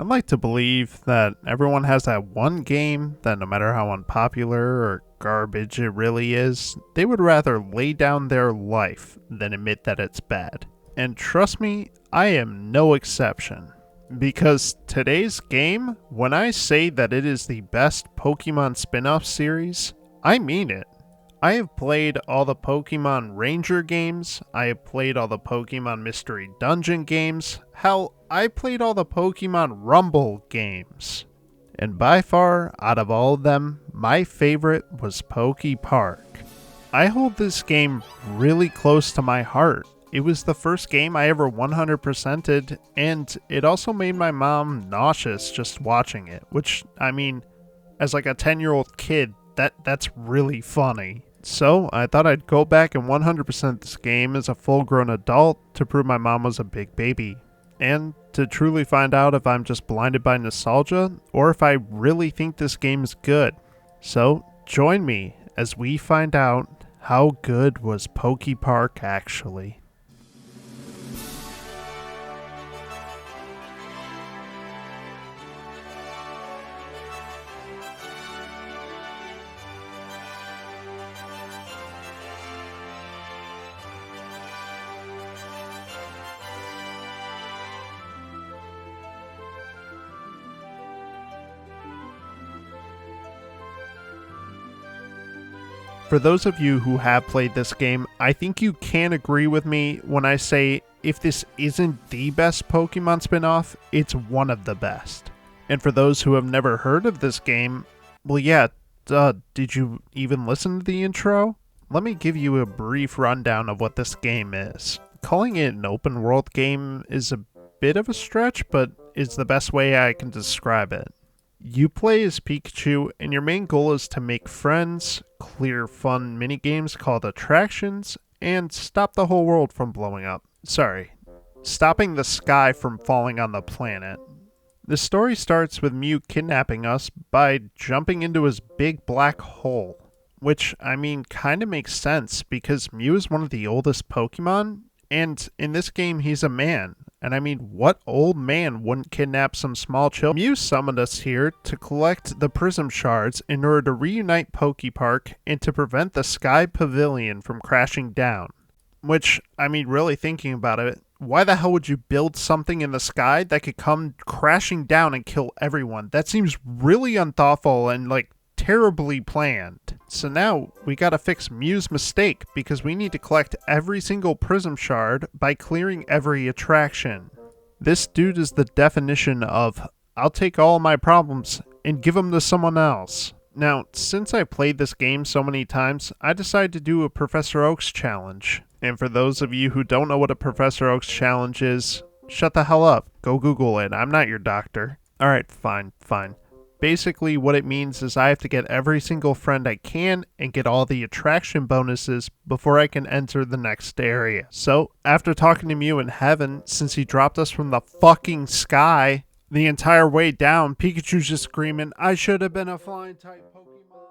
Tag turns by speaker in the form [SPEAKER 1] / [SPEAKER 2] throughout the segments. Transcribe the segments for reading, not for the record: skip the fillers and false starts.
[SPEAKER 1] I'd like to believe that everyone has that one game that no matter how unpopular or garbage it really is, they would rather lay down their life than admit that it's bad. And trust me, I am no exception. Because today's game, when I say that it is the best Pokemon spin-off series, I mean it. I have played all the Pokemon Ranger games, I have played all the Pokemon Mystery Dungeon games, hell, I played all the Pokemon Rumble games. And by far, out of all of them, my favorite was PokePark. I hold this game really close to my heart. It was the first game I ever 100%ed, and it also made my mom nauseous just watching it, which, I mean, as like a 10-year-old kid, that's really funny. So I thought I'd go back and 100% this game as a full-grown adult to prove my mom was a big baby. And to truly find out if I'm just blinded by nostalgia or if I really think this game is good. So join me as we find out how good was PokePark actually. For those of you who have played this game, I think you can agree with me when I say if this isn't the best Pokemon spin-off, it's one of the best. And for those who have never heard of this game, well yeah, did you even listen to the intro? Let me give you a brief rundown of what this game is. Calling it an open world game is a bit of a stretch, but is the best way I can describe it. You play as Pikachu, and your main goal is to make friends, clear fun minigames called attractions, and stop the whole world from blowing up. Sorry, stopping the sky from falling on the planet. The story starts with Mew kidnapping us by jumping into his big black hole. Which, I mean, kinda makes sense, because Mew is one of the oldest Pokemon, and in this game he's a man. And I mean, what old man wouldn't kidnap some small children? Mew summoned us here to collect the Prism Shards in order to reunite PokePark and to prevent the Sky Pavilion from crashing down. Which, I mean, really thinking about it, why the hell would you build something in the sky that could come crashing down and kill everyone? That seems really unthoughtful and, like, terribly planned. So now we gotta fix Mew's mistake because we need to collect every single Prism Shard by clearing every attraction. This dude is the definition of I'll take all my problems and give them to someone else. Now, since I played this game so many times, I decided to do a Professor Oak's challenge. And for those of you who don't know what a Professor Oak's challenge is, shut the hell up. Go Google it. I'm not your doctor. Alright, fine. Basically, what it means is I have to get every single friend I can and get all the attraction bonuses before I can enter the next area. So, after talking to Mew in heaven, since he dropped us from the fucking sky, the entire way down, Pikachu's just screaming, I should have been a flying type Pokemon.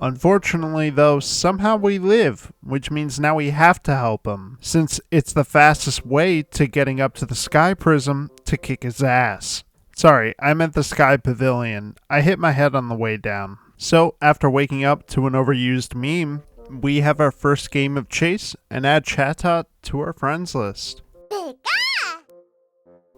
[SPEAKER 1] Unfortunately, though, somehow we live, which means now we have to help him, since it's the fastest way to getting up to the Sky Prism to kick his ass. Sorry, I meant the Sky Pavilion. I hit my head on the way down. So, after waking up to an overused meme, we have our first game of Chase and add Chatot to our friends list.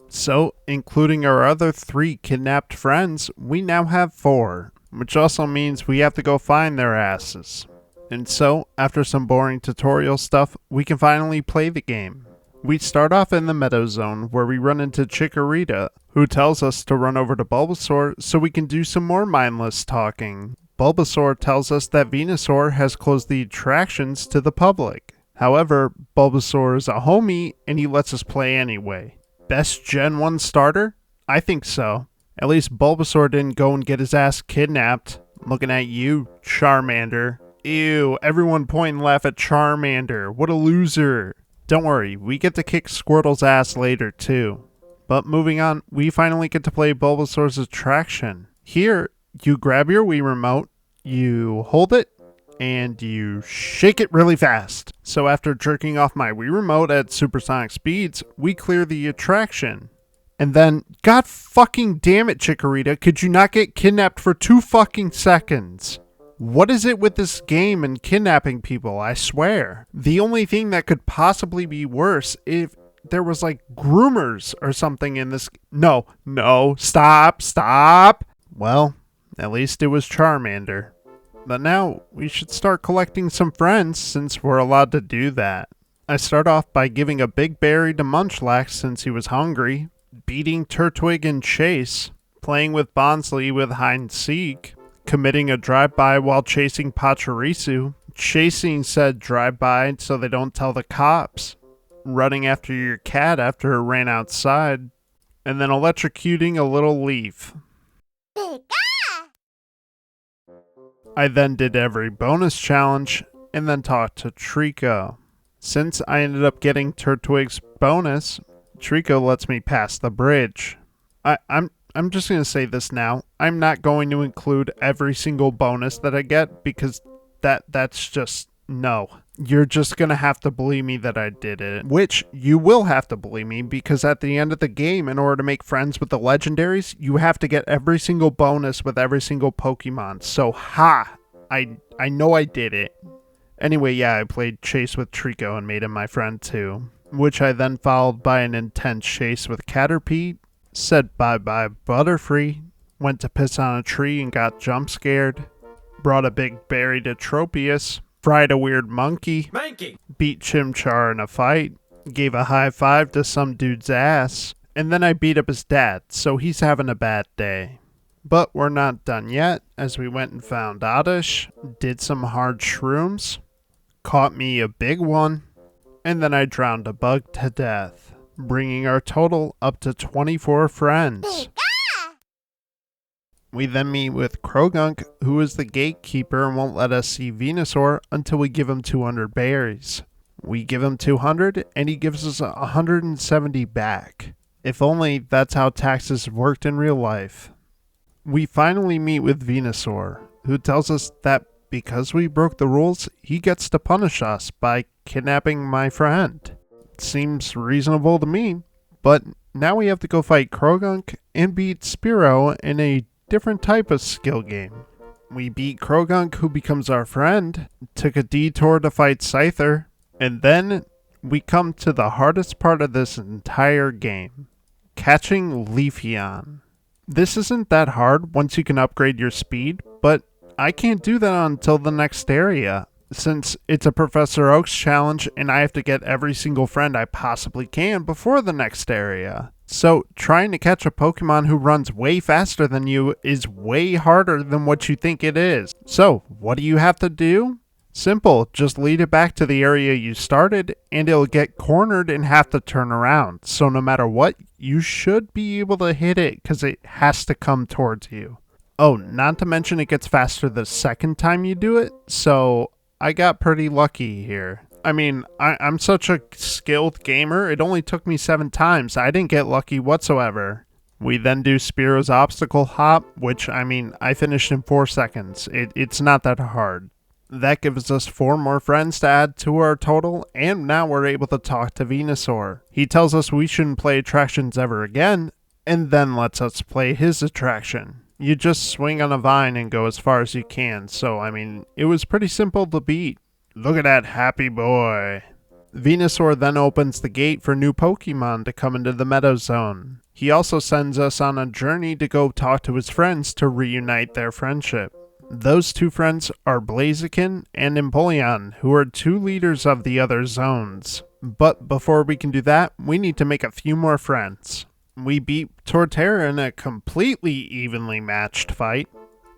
[SPEAKER 1] So, including our other 3 kidnapped friends, we now have 4, which also means we have to go find their asses. And so, after some boring tutorial stuff, we can finally play the game. We start off in the Meadow Zone, where we run into Chikorita, who tells us to run over to Bulbasaur so we can do some more mindless talking. Bulbasaur tells us that Venusaur has closed the attractions to the public. However, Bulbasaur is a homie, and he lets us play anyway. Best Gen 1 starter? I think so. At least Bulbasaur didn't go and get his ass kidnapped. Looking at you, Charmander. Ew, everyone point and laugh at Charmander. What a loser. Don't worry, we get to kick Squirtle's ass later too. But moving on, we finally get to play Bulbasaur's attraction. Here, you grab your Wii remote, you hold it, and you shake it really fast. So after jerking off my Wii remote at supersonic speeds, we clear the attraction. And then, god fucking damn it, Chikorita, could you not get kidnapped for 2 fucking seconds? What is it with this game and kidnapping people, I swear? The only thing that could possibly be worse if there was like groomers or something in this. No, stop. Well, at least it was Charmander. But now we should start collecting some friends since we're allowed to do that. I start off by giving a big berry to Munchlax since he was hungry, beating Turtwig in Chase, playing with Bonsly with hide and seek, committing a drive-by while chasing Pachirisu, chasing said drive-by so they don't tell the cops, running after your cat after it ran outside, and then electrocuting a little leaf. I then did every bonus challenge, and then talked to Trico. Since I ended up getting Turtwig's bonus, Trico lets me pass the bridge. I'm just going to say this now. I'm not going to include every single bonus that I get because that's just no. You're just going to have to believe me that I did it. Which you will have to believe me because at the end of the game, in order to make friends with the legendaries, you have to get every single bonus with every single Pokemon. So I know I did it. Anyway, yeah, I played Chase with Trico and made him my friend too. Which I then followed by an intense chase with Caterpie, said bye-bye Butterfree, went to piss on a tree and got jump scared, brought a big berry to Tropius, fried a weird monkey, beat Chimchar in a fight, gave a high five to some dude's ass, and then I beat up his dad, so he's having a bad day. But we're not done yet, as we went and found Oddish, did some hard shrooms, caught me a big one, and then I drowned a bug to death, bringing our total up to 24 friends. We then meet with Krogunk, who is the gatekeeper and won't let us see Venusaur until we give him 200 berries. We give him 200 and he gives us 170 back. If only that's how taxes worked in real life. We finally meet with Venusaur, who tells us that because we broke the rules, he gets to punish us by kidnapping my friend. Seems reasonable to me, but now we have to go fight Krogunk and beat Spearow in a different type of skill game. We beat Krogunk, who becomes our friend, took a detour to fight Scyther, and then we come to the hardest part of this entire game, catching Leafeon. This isn't that hard once you can upgrade your speed, but I can't do that until the next area, since it's a Professor Oak's challenge and I have to get every single friend I possibly can before the next area. So trying to catch a Pokemon who runs way faster than you is way harder than what you think it is. So what do you have to do? Simple, just lead it back to the area you started and it'll get cornered and have to turn around. So no matter what, you should be able to hit it because it has to come towards you. Oh, not to mention it gets faster the second time you do it, so I got pretty lucky here. I mean, I'm such a skilled gamer, it only took me 7 times. I didn't get lucky whatsoever. We then do Spearow's obstacle hop, which, I mean, I finished in 4 seconds. It's not that hard. That gives us 4 more friends to add to our total, and now we're able to talk to Venusaur. He tells us we shouldn't play attractions ever again, and then lets us play his attraction. You just swing on a vine and go as far as you can, so I mean, it was pretty simple to beat. Look at that happy boy. Venusaur then opens the gate for new Pokemon to come into the Meadow Zone. He also sends us on a journey to go talk to his friends to reunite their friendship. Those 2 friends are Blaziken and Empoleon, who are 2 leaders of the other zones. But before we can do that, we need to make a few more friends. We beat Torterra in a completely evenly matched fight.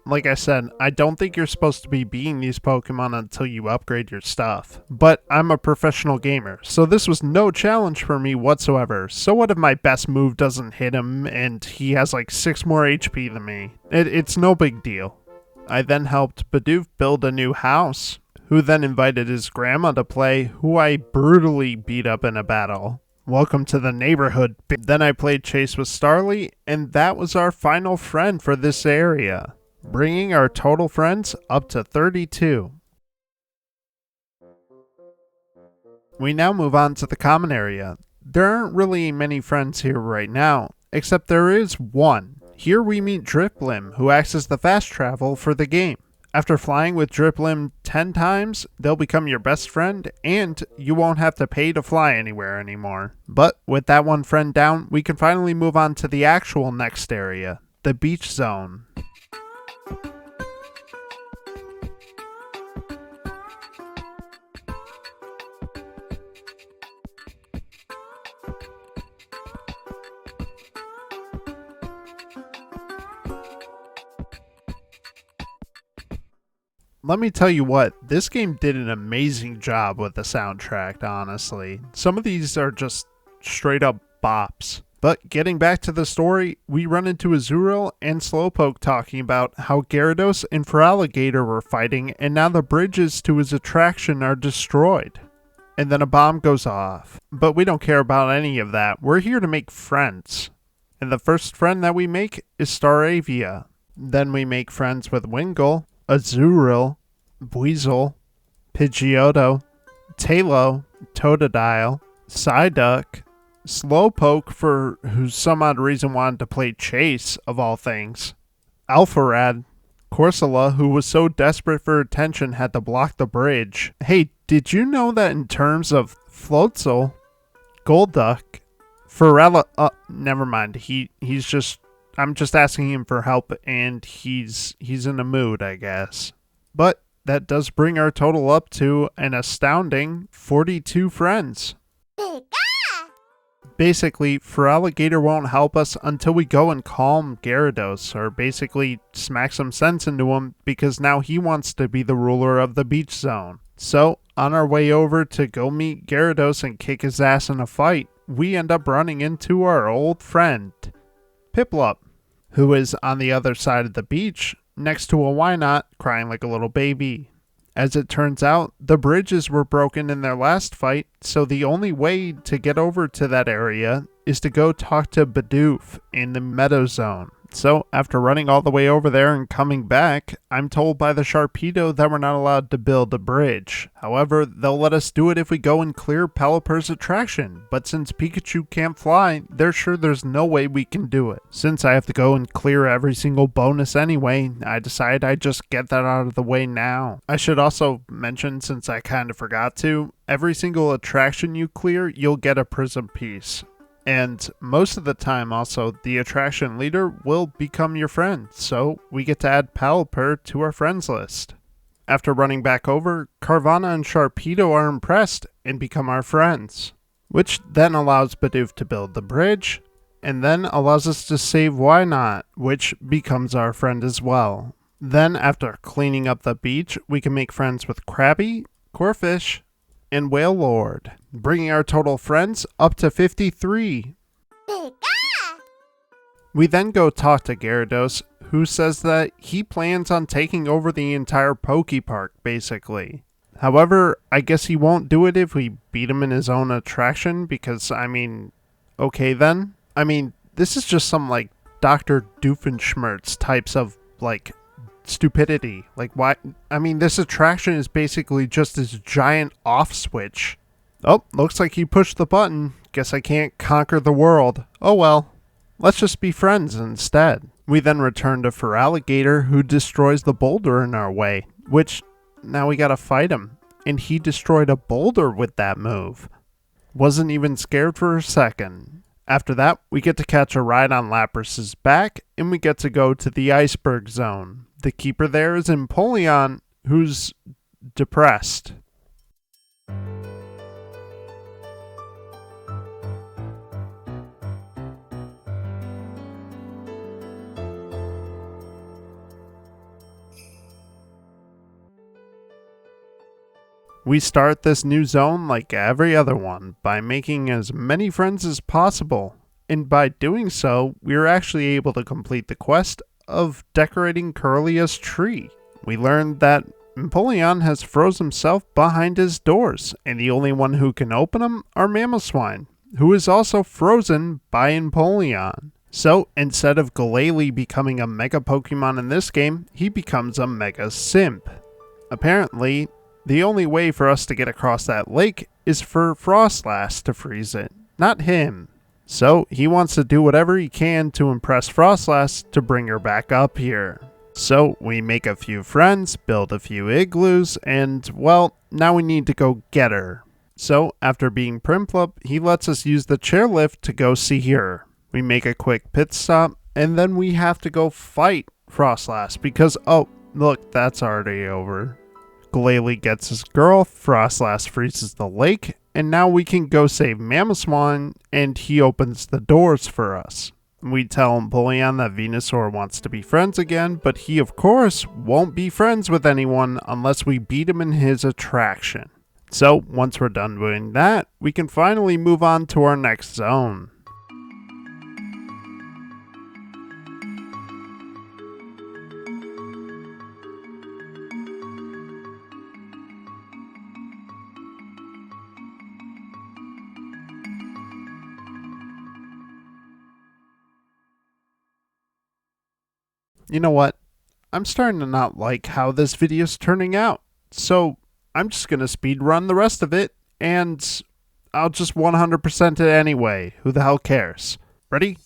[SPEAKER 1] Like I said, I don't think you're supposed to be beating these Pokemon until you upgrade your stuff. But I'm a professional gamer, so this was no challenge for me whatsoever. So what if my best move doesn't hit him and he has like 6 more HP than me? It's no big deal. I then helped Bidoof build a new house, who then invited his grandma to play, who I brutally beat up in a battle. Welcome to the neighborhood. Then I played Chase with Starly, and that was our final friend for this area, bringing our total friends up to 32. We now move on to the common area. There aren't really many friends here right now, except there is one. Here we meet Driplim, who acts as the fast travel for the game. After flying with Driplim 10 times, they'll become your best friend, and you won't have to pay to fly anywhere anymore. But with that one friend down, we can finally move on to the actual next area, the beach zone. Let me tell you what, this game did an amazing job with the soundtrack, honestly. Some of these are just straight up bops. But getting back to the story, we run into Azurill and Slowpoke talking about how Gyarados and Feraligatr were fighting and now the bridges to his attraction are destroyed. And then a bomb goes off. But we don't care about any of that, we're here to make friends. And the first friend that we make is Staravia. Then we make friends with Wingull, Azurill, Buizel, Pidgeotto, Tailo, Totodile, Psyduck, Slowpoke for who some odd reason wanted to play Chase of all things, Alpharad, Corsola who was so desperate for attention had to block the bridge. Hey, did you know that in terms of Floatzel, Golduck, Ferella, never mind, I'm just asking him for help, and he's in a mood, I guess. But that does bring our total up to an astounding 42 friends. Basically, Feraligatr won't help us until we go and calm Gyarados, or basically smack some sense into him, because now he wants to be the ruler of the beach zone. So, on our way over to go meet Gyarados and kick his ass in a fight, we end up running into our old friend, Piplup, who is on the other side of the beach, next to a Wynot, crying like a little baby. As it turns out, the bridges were broken in their last fight, so the only way to get over to that area is to go talk to Bidoof in the Meadow Zone. So, after running all the way over there and coming back, I'm told by the Sharpedo that we're not allowed to build a bridge. However, they'll let us do it if we go and clear Pelipper's attraction, but since Pikachu can't fly, they're sure there's no way we can do it. Since I have to go and clear every single bonus anyway, I decided I'd just get that out of the way now. I should also mention, since I kind of forgot to, every single attraction you clear, you'll get a prism piece. And most of the time also, the attraction leader will become your friend, so we get to add Pelipper to our friends list. After running back over, Carvanha and Sharpedo are impressed and become our friends, which then allows Bidoof to build the bridge, and then allows us to save Wynot, which becomes our friend as well. Then after cleaning up the beach, we can make friends with Krabby, Corphish, and Whale Lord, bringing our total friends up to 53. We then go talk to Gyarados, who says that he plans on taking over the entire PokePark, basically. However, I guess he won't do it if we beat him in his own attraction, because, okay then. This is just some, Dr. Doofenshmirtz types of, stupidity. Why? This attraction is basically just this giant off switch. Oh, looks like he pushed the button. Guess I can't conquer the world. Oh well. Let's just be friends instead. We then return to Feraligatr, who destroys the boulder in our way, which now we gotta fight him. And he destroyed a boulder with that move. Wasn't even scared for a second. After that, we get to catch a ride on Lapras's back, and we get to go to the Iceberg Zone. The keeper there is Empoleon, who's depressed. We start this new zone like every other one by making as many friends as possible, and by doing so, we are actually able to complete the quest of decorating Curlia's tree. We learned that Empoleon has frozen himself behind his doors, and the only one who can open them are Mamoswine, who is also frozen by Empoleon. So, instead of Glalie becoming a Mega Pokemon in this game, he becomes a Mega Simp. Apparently, the only way for us to get across that lake is for Frostlass to freeze it, not him. So he wants to do whatever he can to impress Frostlass to bring her back up here. So we make a few friends, build a few igloos, and well, now we need to go get her. So after being Primplop, he lets us use the chairlift to go see her. We make a quick pit stop, and then we have to go fight Frostlass because, oh, look, that's already over. Glalie gets his girl, Frostlass freezes the lake, and now we can go save Mamoswine, and he opens the doors for us. We tell Empoleon that Venusaur wants to be friends again, but he of course won't be friends with anyone unless we beat him in his attraction. So once we're done doing that, we can finally move on to our next zone. You know what? I'm starting to not like how this video's turning out. So I'm just going to speedrun the rest of it, and I'll just 100% it anyway. Who the hell cares? Ready?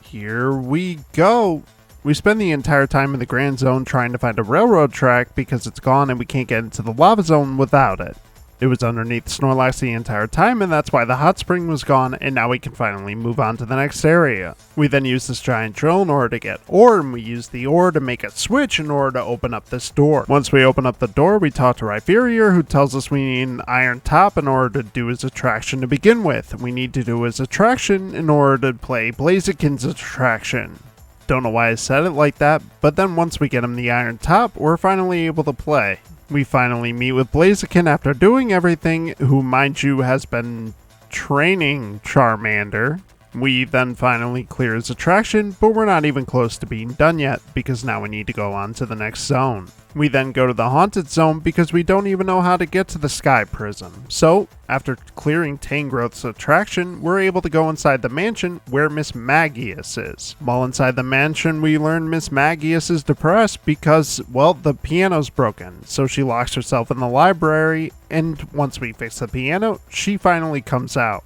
[SPEAKER 1] Here we go. We spend the entire time in the Grand Zone trying to find a railroad track because it's gone and we can't get into the Lava Zone without it. It was underneath Snorlax the entire time, and that's why the hot spring was gone, and now we can finally move on to the next area. We then use this giant drill in order to get ore, and we use the ore to make a switch in order to open up this door. Once we open up the door, we talk to Rhyperior, who tells us we need an iron top in order to do his attraction to begin with. We need to do his attraction in order to play Blaziken's attraction. Don't know why I said it like that, but then once we get him the iron top, we're finally able to play. We finally meet with Blaziken after doing everything, who, mind you, has been training Charmander. We then finally clear his attraction, but we're not even close to being done yet, because now we need to go on to the next zone. We then go to the Haunted Zone because we don't even know how to get to the Sky Prism. So, after clearing Tangrowth's attraction, we're able to go inside the mansion where Miss Magius is. While inside the mansion, we learn Miss Magius is depressed because, well, the piano's broken, so she locks herself in the library, and once we fix the piano, she finally comes out.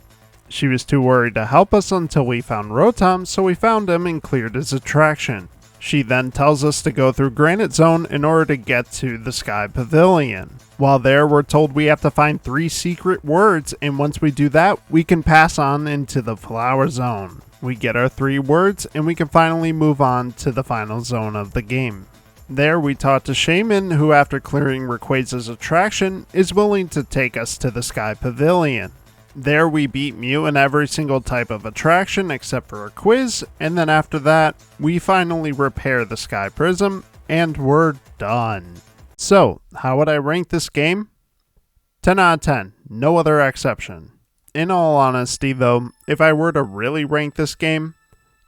[SPEAKER 1] She was too worried to help us until we found Rotom, so we found him and cleared his attraction. She then tells us to go through Granite Zone in order to get to the Sky Pavilion. While there, we're told we have to find 3 secret words, and once we do that, we can pass on into the Flower Zone. We get our 3 words, and we can finally move on to the final zone of the game. There, we talk to Shaman, who after clearing Rayquaza's attraction, is willing to take us to the Sky Pavilion. There we beat Mew in every single type of attraction except for a quiz, and then after that, we finally repair the Sky Prism, and we're done. So, how would I rank this game? 10 out of 10, no other exception. In all honesty though, if I were to really rank this game,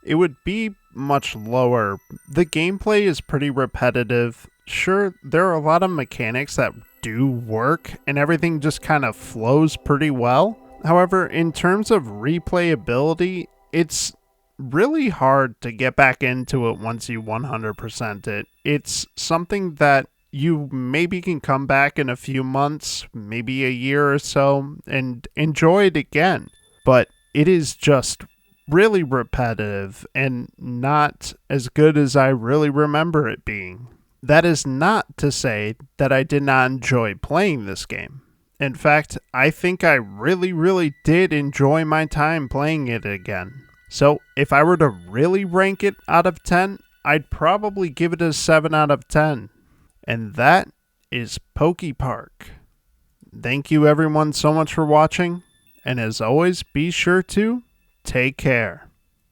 [SPEAKER 1] it would be much lower. The gameplay is pretty repetitive. Sure, there are a lot of mechanics that do work, and everything just kind of flows pretty well. However, in terms of replayability, it's really hard to get back into it once you 100% it. It's something that you maybe can come back in a few months, maybe a year or so, and enjoy it again. But it is just really repetitive and not as good as I really remember it being. That is not to say that I did not enjoy playing this game. In fact, I think I really did enjoy my time playing it again. So if I were to really rank it out of 10, I'd probably give it a 7 out of 10. And that is PokePark. Thank you everyone so much for watching, and as always, be sure to take care.